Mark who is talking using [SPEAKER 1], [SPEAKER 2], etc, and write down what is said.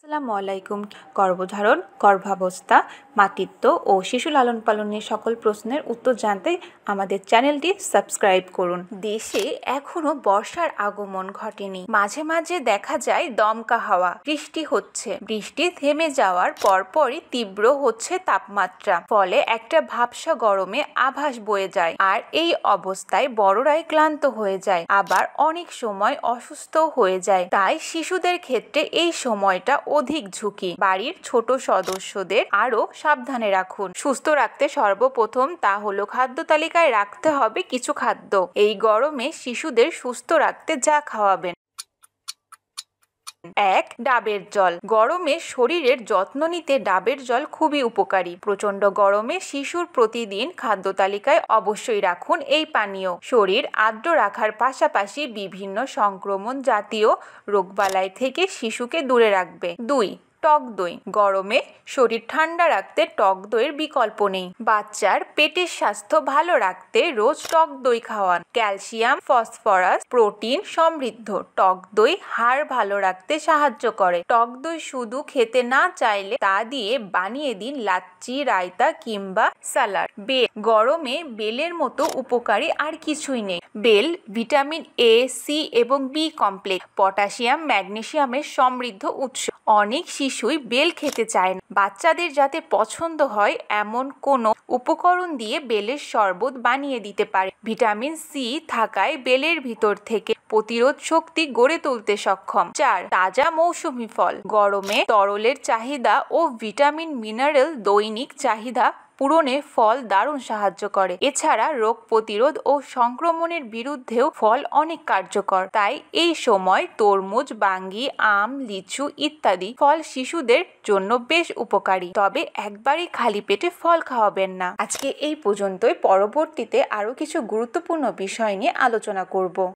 [SPEAKER 1] আসসালামু আলাইকুম। গর্ভধারণ, গর্ভাবস্থা, মাতৃত্ব ও শিশু লালন পালনের সকল প্রশ্নের উত্তর জানতে আমাদের চ্যানেলটি সাবস্ক্রাইব করুন। দেশে এখনো বর্ষার আগমন ঘটেনি। মাঝে মাঝে দেখা যায় দমকা হাওয়া, বৃষ্টি হচ্ছে। বৃষ্টি থেমে যাওয়ার পরপরই তীব্র হচ্ছে তাপমাত্রা, ফলে একটা ভাবসা গরমে আভাস বয়ে যায়। আর এই অবস্থায় বড়রাই ক্লান্ত হয়ে যায়, আবার অনেক সময় অসুস্থ হয়ে যায়। তাই শিশুদের ক্ষেত্রে এই সময়টা অধিক ঝুঁকি। বাড়ির ছোট সদস্যদের আরো সাবধানে রাখুন। সুস্থ রাখতে সর্বপ্রথম তা হলো খাদ্য তালিকায় রাখতে হবে কিছু খাদ্য। এই গরমে শিশুদের সুস্থ রাখতে যা খাওয়াবেন: 1. ডাবের জল। গরমে শরীরের যত্ন নিতে ডাবের জল খুবই উপকারী। প্রচণ্ড গরমে শিশুর প্রতিদিন খাদ্য তালিকায় অবশ্যই রাখুন এই পানীয়। শরীর আর্দ্র রাখার পাশাপাশি বিভিন্ন সংক্রমণ জাতীয় রোগবালাই থেকে শিশুকে দূরে রাখবে। 2. টক দই। গরমে শরীর ঠান্ডা রাখতে টক দইয়ের বিকল্প নেই। বাচ্চার পেটের স্বাস্থ্য ভালো রাখতে রোজ টক দই খাওয়ান। ক্যালসিয়াম, ফসফরাস, প্রোটিন সমৃদ্ধ টক দই হাড় ভালো রাখতে সাহায্য করে। টক দই শুধু খেতে না চাইলে তা দিয়ে বানিয়ে দিন লাচ্ছি, রায়তা কিংবা সালাড। বেল। গরমে বেলের মতো উপকারী আর কিছুই নেই। বেল ভিটামিন এ, সি এবং বি কমপ্লেক্স, পটাশিয়াম, ম্যাগনেসিয়ামের সমৃদ্ধ উৎস। অনেক শিশুই বেল খেতে চায় না। বাচ্চাদের যাতে পছন্দ হয় এমন কোনো উপকরণ দিয়ে বেলের শরবত বানিয়ে দিতে পারে। ভিটামিন সি থাকায় বেলের ভিতর থেকে প্রতিরোধ শক্তি গড়ে তুলতে সক্ষম। 4. তাজা মৌসুমী ফল। গরমে তরলের চাহিদা ও ভিটামিন মিনারেল দৈনিক চাহিদা পূরণে ফল দারুণ সাহায্য করে। এছাড়া রোগ প্রতিরোধ ও সংক্রমণের বিরুদ্ধেও ফল অনেক কার্যকর। তাই এই সময় তরমুজ, বাঙ্গি, আম, লিচু ইত্যাদি ফল শিশুদের জন্য বেশ উপকারী। তবে একবারই খালি পেটে ফল খাওয়াবেন না। আজকে এই পর্যন্তই। পরবর্তীতে আরো কিছু গুরুত্বপূর্ণ বিষয় নিয়ে আলোচনা করব।